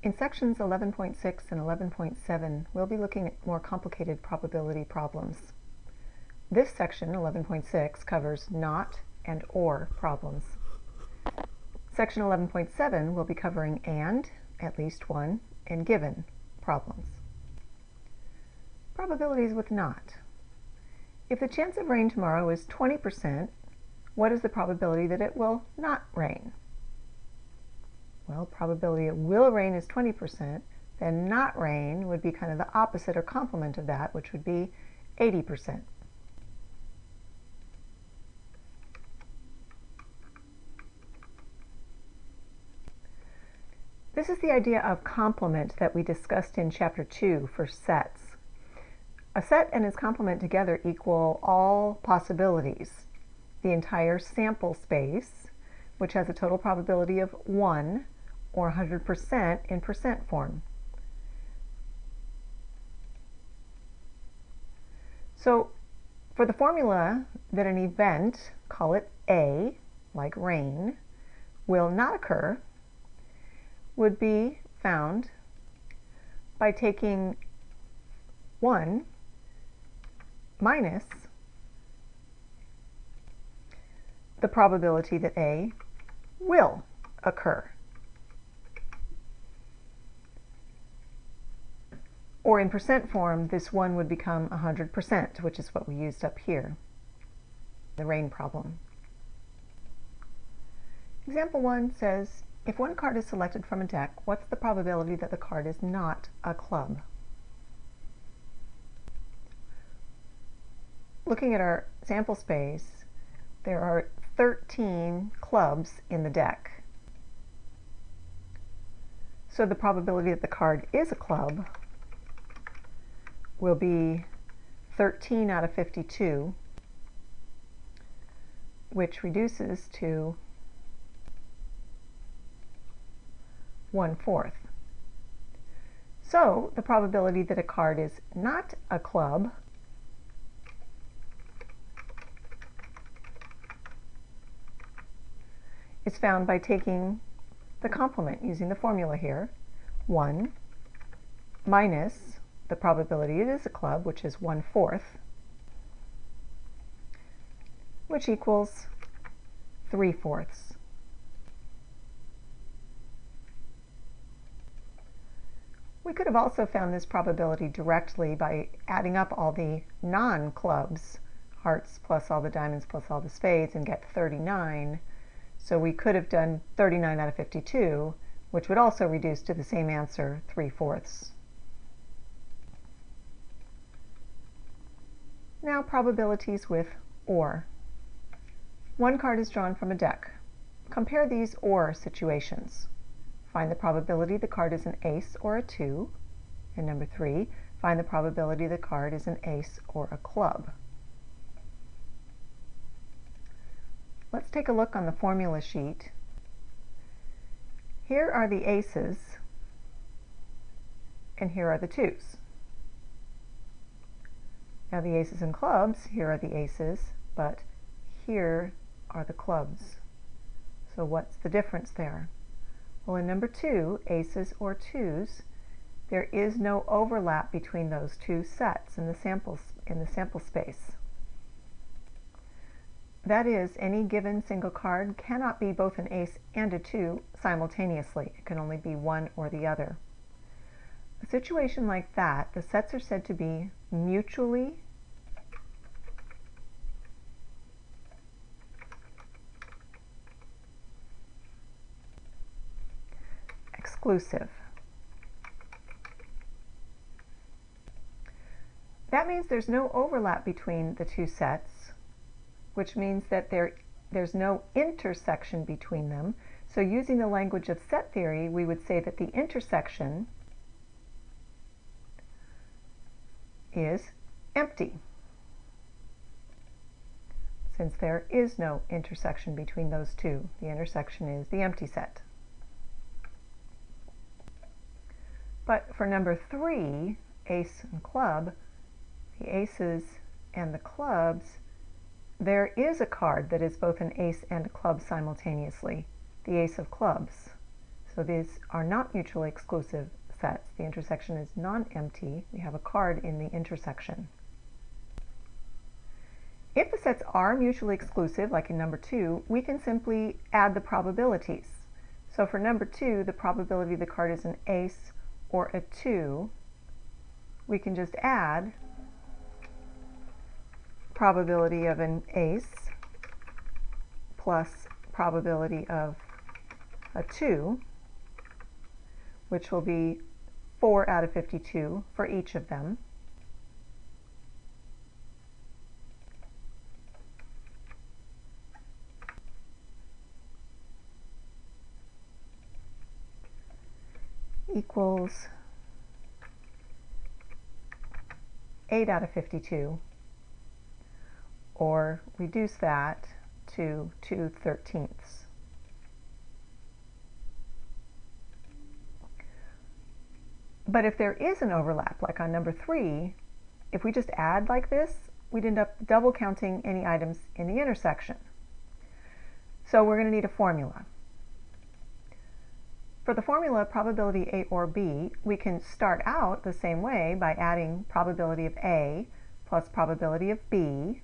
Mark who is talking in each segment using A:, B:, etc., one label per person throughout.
A: In sections 11.6 and 11.7, we'll be looking at more complicated probability problems. This section, 11.6, covers not and or problems. Section 11.7 will be covering and, at least one, and given problems. Probabilities with not. If the chance of rain tomorrow is 20%, what is the probability that it will not rain? Well, probability it will rain is 20%, then not rain would be kind of the opposite or complement of that, which would be 80%. This is the idea of complement that we discussed in Chapter 2 for sets. A set and its complement together equal all possibilities, the entire sample space, which has a total probability of 1, or 100% in percent form. So for the formula that an event, call it A, like rain, will not occur, would be found by taking 1 minus the probability that A will occur. Or in percent form, this 1 would become 100%, which is what we used up here, the rain problem. Example 1 says, if one card is selected from a deck, what's the probability that the card is not a club? Looking at our sample space, there are 13 clubs in the deck. So the probability that the card is a club will be 13 out of 52, which reduces to 1/4. So the probability that a card is not a club is found by taking the complement using the formula here, 1 minus the probability it is a club, which is 1/4, which equals 3/4. We could have also found this probability directly by adding up all the non-clubs, hearts plus all the diamonds plus all the spades, and get 39. So we could have done 39 out of 52, which would also reduce to the same answer, 3/4. Now probabilities with or. One card is drawn from a deck. Compare these or situations. Find the probability the card is an ace or a 2. And number 3, find the probability the card is an ace or a club. Let's take a look on the formula sheet. Here are the aces, and here are the 2s. Now the aces and clubs, here are the aces, but here are the clubs. So what's the difference there? Well, in number 2, aces or 2s, there is no overlap between those two sets in the sample space. That is, any given single card cannot be both an ace and a 2 simultaneously. It can only be one or the other. A situation like that, the sets are said to be mutually exclusive. That means there's no overlap between the two sets, which means that there's no intersection between them. So using the language of set theory, we would say that the intersection is empty, since there is no intersection between those two. The intersection is the empty set. But for number 3, ace and club, the aces and the clubs, there is a card that is both an ace and a club simultaneously, the ace of clubs. So these are not mutually exclusive sets. The intersection is non-empty. We have a card in the intersection. If the sets are mutually exclusive, like in number 2, we can simply add the probabilities. So for number 2, the probability the card is an ace or a 2, we can just add probability of an ace plus probability of a 2, which will be 4 out of 52 for each of them. Equals 8 out of 52, or reduce that to 2/13. But if there is an overlap, like on number 3, if we just add like this, we'd end up double counting any items in the intersection. So we're going to need a formula. For the formula probability A or B, we can start out the same way by adding probability of A plus probability of B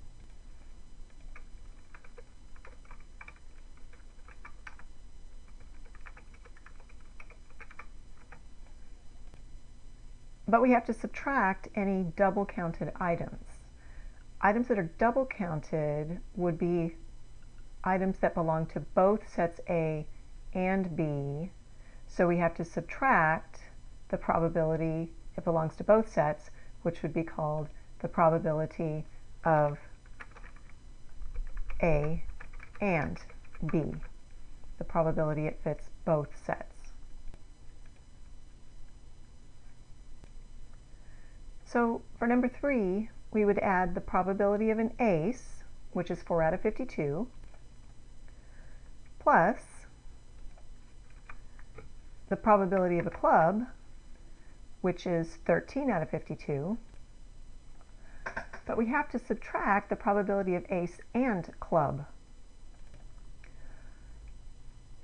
A: but we have to subtract any double counted items. Items that are double counted would be items that belong to both sets A and B. So we have to subtract the probability it belongs to both sets, which would be called the probability of A and B, the probability it fits both sets. So for number 3, we would add the probability of an ace, which is 4 out of 52, plus the probability of a club, which is 13 out of 52, but we have to subtract the probability of ace and club.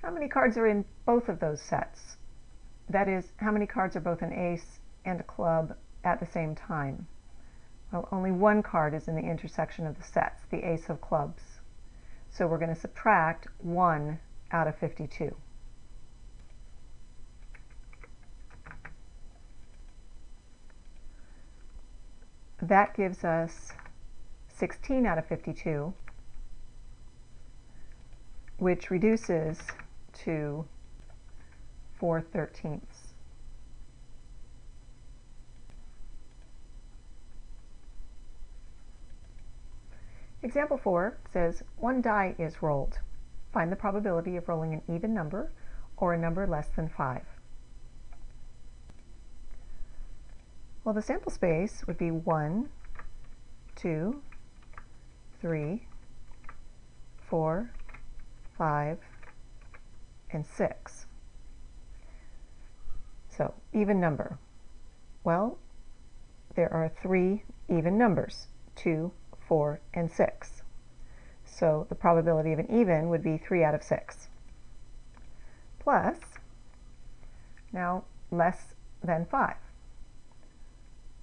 A: How many cards are in both of those sets? That is, how many cards are both an ace and a club at the same time? Well, only one card is in the intersection of the sets, the ace of clubs. So we're going to subtract 1 out of 52. That gives us 16 out of 52, which reduces to 4/13. Example 4 says, one die is rolled. Find the probability of rolling an even number or a number less than 5. Well, the sample space would be 1, 2, 3, 4, 5, and 6. So, even number. Well, there are 3 even numbers, 2, 4, and 6. So the probability of an even would be 3 out of 6. Plus, now less than 5.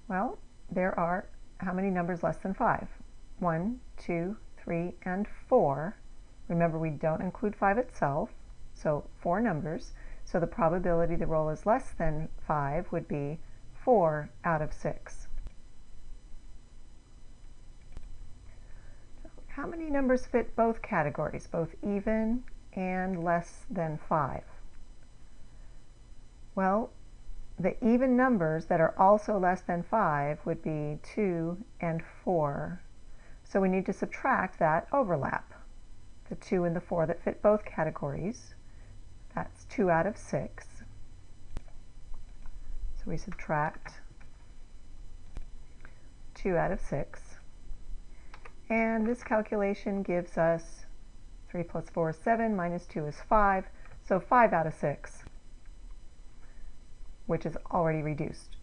A: Well, there are how many numbers less than 5? 1, 2, 3, and 4. Remember, we don't include 5 itself, so 4 numbers. So the probability the roll is less than 5 would be 4 out of 6. How many numbers fit both categories, both even and less than 5? Well, the even numbers that are also less than 5 would be 2 and 4. So we need to subtract that overlap, the 2 and the 4 that fit both categories. That's 2 out of 6. So we subtract 2 out of 6. And this calculation gives us 3 plus 4 is 7, minus 2 is 5, so 5 out of 6, which is already reduced.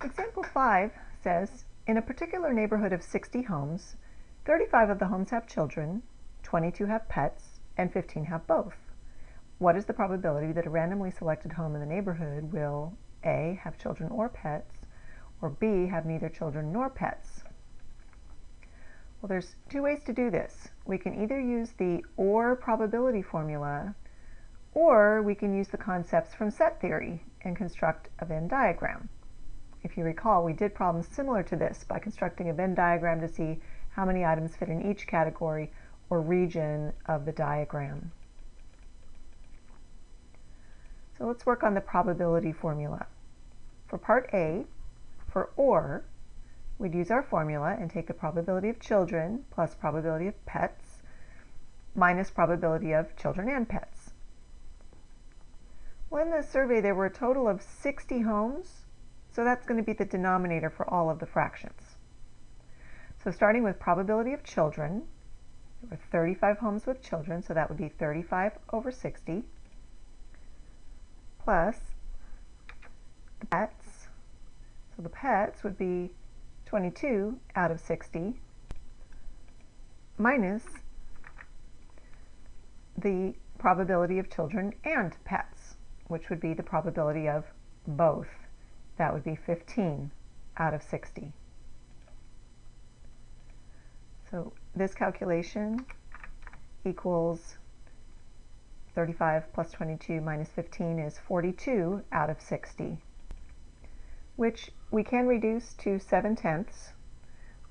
A: Example 5 says, in a particular neighborhood of 60 homes, 35 of the homes have children, 22 have pets, and 15 have both. What is the probability that a randomly selected home in the neighborhood will A, have children or pets, or B, have neither children nor pets? Well, there's two ways to do this. We can either use the OR probability formula, or we can use the concepts from set theory and construct a Venn diagram. If you recall, we did problems similar to this by constructing a Venn diagram to see how many items fit in each category or region of the diagram. So let's work on the probability formula. For part A, for OR, we'd use our formula and take the probability of children plus probability of pets minus probability of children and pets. Well, in the survey there were a total of 60 homes, so that's going to be the denominator for all of the fractions. So starting with probability of children, there were 35 homes with children, so that would be 35 over 60, plus the pets, so the pets would be 22 out of 60, minus the probability of children and pets, which would be the probability of both. That would be 15 out of 60. So this calculation equals 35 plus 22 minus 15 is 42 out of 60, which we can reduce to 7/10,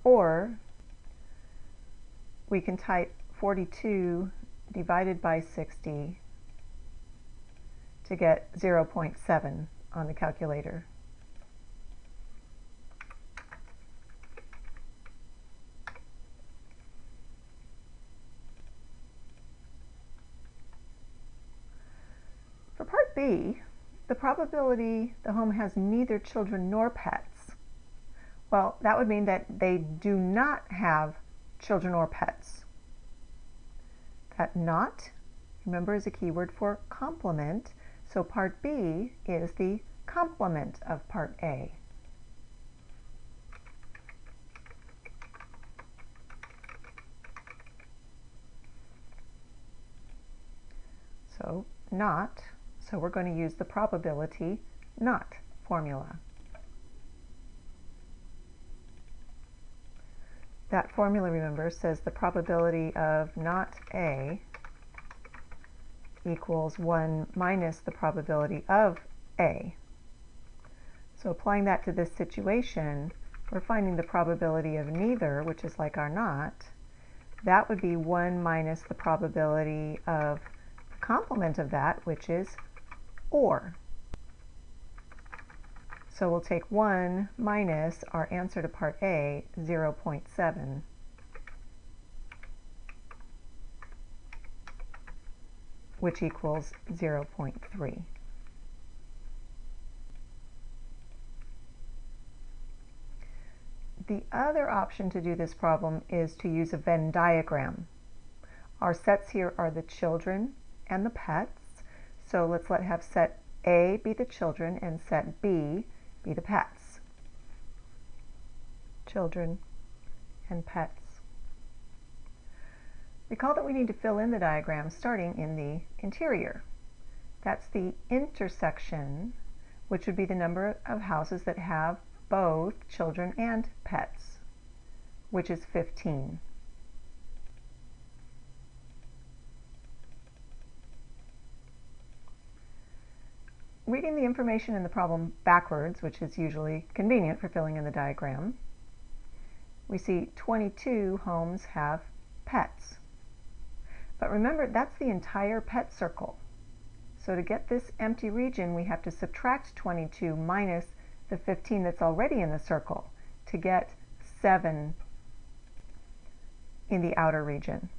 A: or we can type 42 divided by 60 to get 0.7 on the calculator. For part B, the probability the home has neither children nor pets, well, that would mean that they do not have children or pets. That not, remember, is a keyword for complement, so part B is the complement of part A. So not, so we're going to use the probability not formula. That formula, remember, says the probability of not A equals 1 minus the probability of A. So applying that to this situation, we're finding the probability of neither, which is like our not. That would be 1 minus the probability of the complement of that, which is OR. So we'll take 1 minus our answer to part A, 0.7, which equals 0.3. The other option to do this problem is to use a Venn diagram. Our sets here are the children and the pets, so let's have set A be the children and set B be the pets. Children and pets. Recall that we need to fill in the diagram starting in the interior. That's the intersection, which would be the number of houses that have both children and pets, which is 15. Reading the information in the problem backwards, which is usually convenient for filling in the diagram, we see 22 homes have pets. But remember, that's the entire pet circle. So to get this empty region, we have to subtract 22 minus the 15 that's already in the circle to get 7 in the outer region.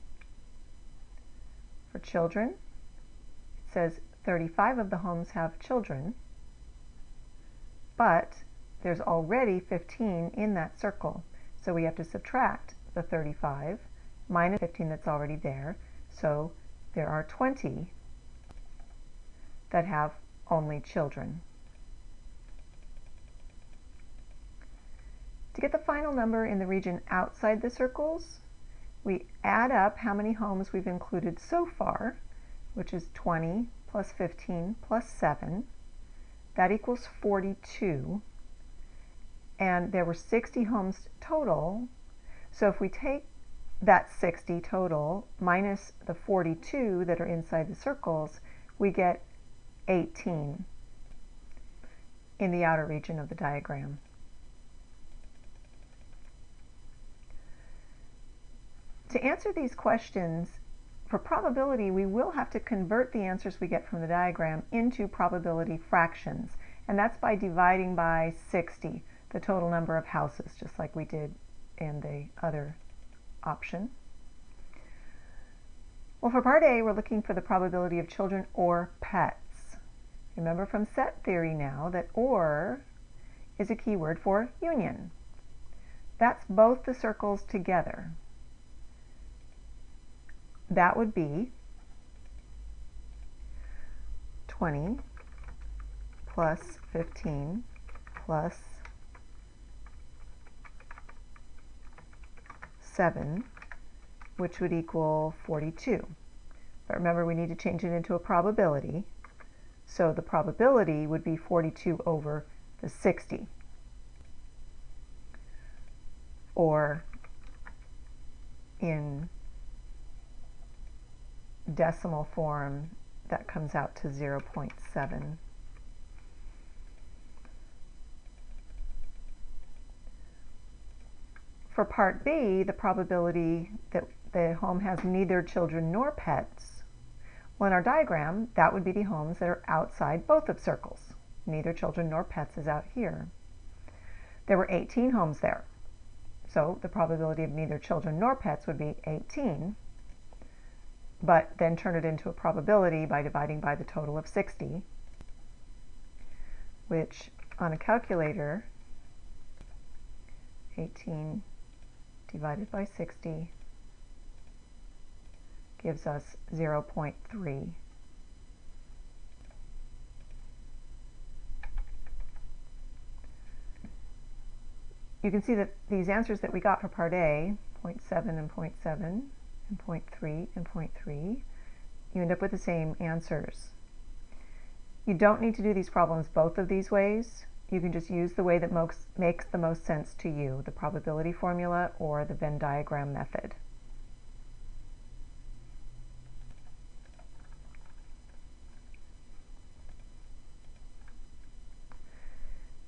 A: For children, it says 35 of the homes have children, but there's already 15 in that circle. So we have to subtract the 35 minus 15 that's already there. So there are 20 that have only children. To get the final number in the region outside the circles, we add up how many homes we've included so far, which is 20 plus 15 plus 7. That equals 42. And there were 60 homes total. So if we take that 60 total minus the 42 that are inside the circles, we get 18 in the outer region of the diagram. To answer these questions, for probability, we will have to convert the answers we get from the diagram into probability fractions, and that's by dividing by 60, the total number of houses, just like we did in the other option. Well, for part A, we're looking for the probability of children or pets. Remember from set theory now that or is a keyword for union. That's both the circles together. That would be 20 plus 15 plus 7, which would equal 42. But remember, we need to change it into a probability. So the probability would be 42 over the 60. Or in decimal form, that comes out to 0.7. For part B, the probability that the home has neither children nor pets, well, in our diagram, that would be the homes that are outside both of circles. Neither children nor pets is out here. There were 18 homes there. So the probability of neither children nor pets would be 18. But then turn it into a probability by dividing by the total of 60, which on a calculator, 18 divided by 60 gives us 0.3. You can see that these answers that we got for part A, 0.7 and 0.7, and 0.3 and 0.3, you end up with the same answers. You don't need to do these problems both of these ways. You can just use the way that makes the most sense to you, the probability formula or the Venn diagram method.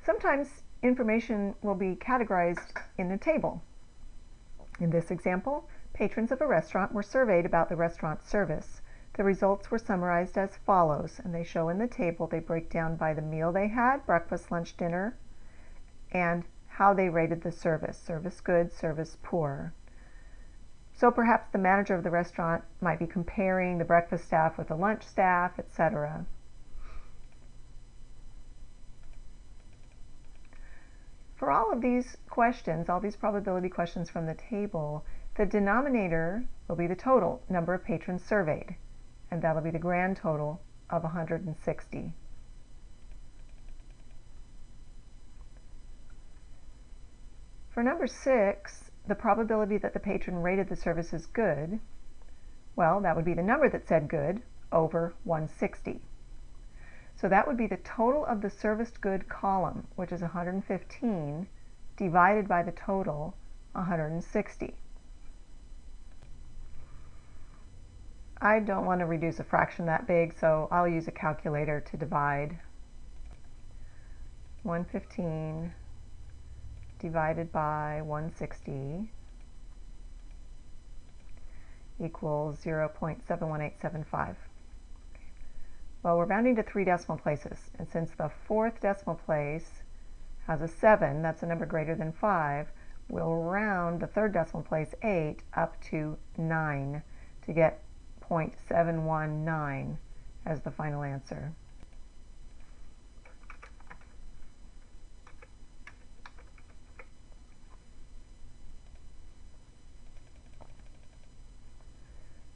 A: Sometimes information will be categorized in a table. In this example, patrons of a restaurant were surveyed about the restaurant's service. The results were summarized as follows, and they show in the table, they break down by the meal they had, breakfast, lunch, dinner, and how they rated the service. Service good, service poor. So perhaps the manager of the restaurant might be comparing the breakfast staff with the lunch staff, etc. For all of these questions, all these probability questions from the table, the denominator will be the total number of patrons surveyed, and that'll be the grand total of 160. For number 6, the probability that the patron rated the service as good, well, that would be the number that said good over 160. So that would be the total of the serviced good column, which is 115, divided by the total, 160. I don't want to reduce a fraction that big, so I'll use a calculator to divide. 115 divided by 160 equals 0.71875. Well, we're rounding to 3 decimal places, and since the 4th decimal place has a 7, that's a number greater than 5, we'll round the 3rd decimal place, 8, up to 9 to get 0.719 as the final answer.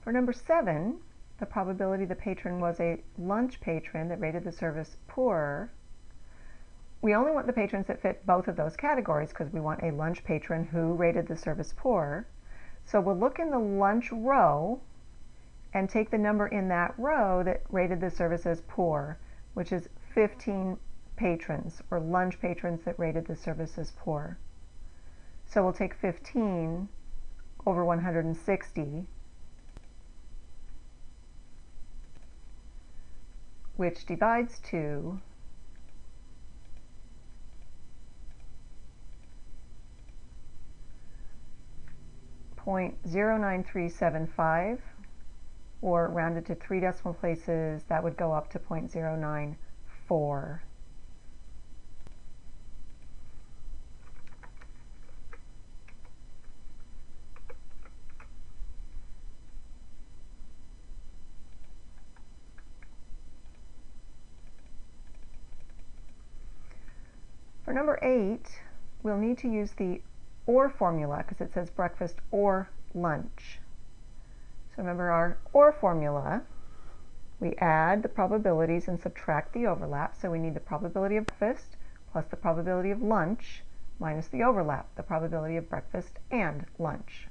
A: For number 7, the probability the patron was a lunch patron that rated the service poor, we only want the patrons that fit both of those categories because we want a lunch patron who rated the service poor. So we'll look in the lunch row and take the number in that row that rated the service as poor, which is 15 patrons, or lunch patrons that rated the service as poor. So we'll take 15 over 160, which divides to 0.09375, or rounded to 3 decimal places, that would go up to 0.094. For number 8, we'll need to use the OR formula because it says breakfast or lunch. So remember our OR formula, we add the probabilities and subtract the overlap. So we need the probability of breakfast plus the probability of lunch minus the overlap, the probability of breakfast and lunch.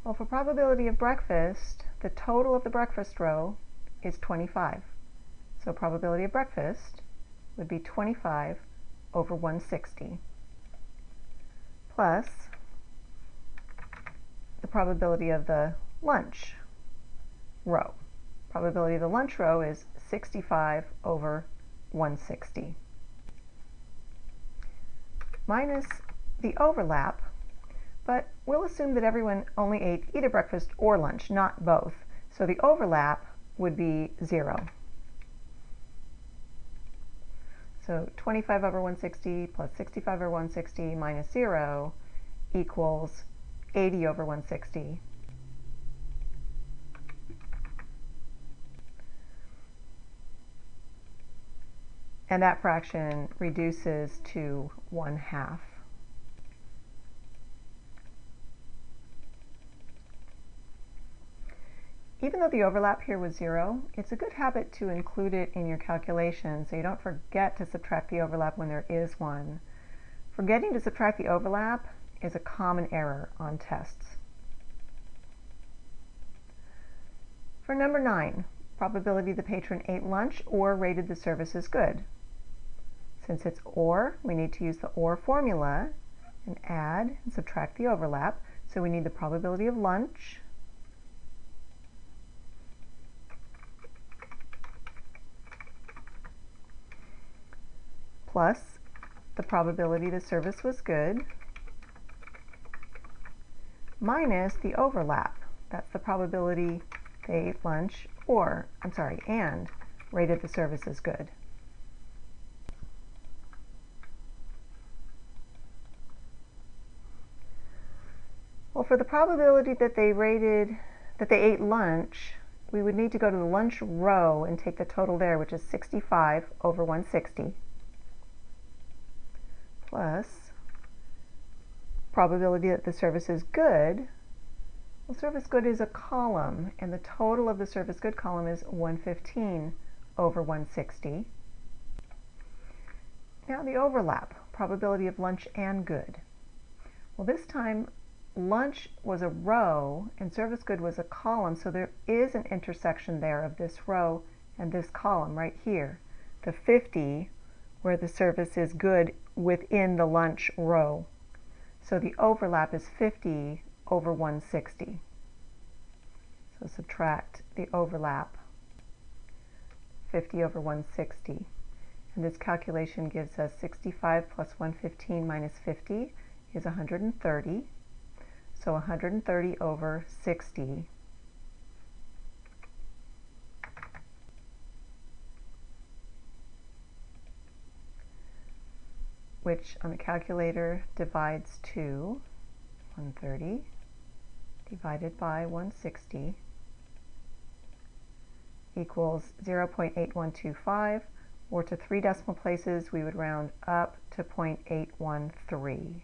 A: Well, for probability of breakfast, the total of the breakfast row is 25. So probability of breakfast would be 25 over 160 plus the probability of the lunch row. Probability of the lunch row is 65 over 160 minus the overlap. But we'll assume that everyone only ate either breakfast or lunch, not both. So the overlap would be 0. So 25 over 160 plus 65 over 160 minus 0 equals 80 over 160. And that fraction reduces to 1/2. Even though the overlap here was 0, it's a good habit to include it in your calculation so you don't forget to subtract the overlap when there is one. Forgetting to subtract the overlap is a common error on tests. For number 9, probability the patron ate lunch or rated the service as good. Since it's OR, we need to use the OR formula and add and subtract the overlap. So we need the probability of lunch plus the probability the service was good minus the overlap. That's the probability they ate lunch and rated the service as good. Well, for the probability that they ate lunch, we would need to go to the lunch row and take the total there, which is 65 over 160. Plus probability that the service is good. Well, service good is a column, and the total of the service good column is 115 over 160. Now the overlap, probability of lunch and good. Well, this time lunch was a row and service good was a column, so there is an intersection there of this row and this column right here. The 50 where the service is good within the lunch row. So the overlap is 50 over 160. So subtract the overlap, 50 over 160. And this calculation gives us 65 plus 115 minus 50 is 130. So 130 over 60 which on the calculator divides to 130 divided by 160 equals 0.8125 or to 3 decimal places, we would round up to 0.813.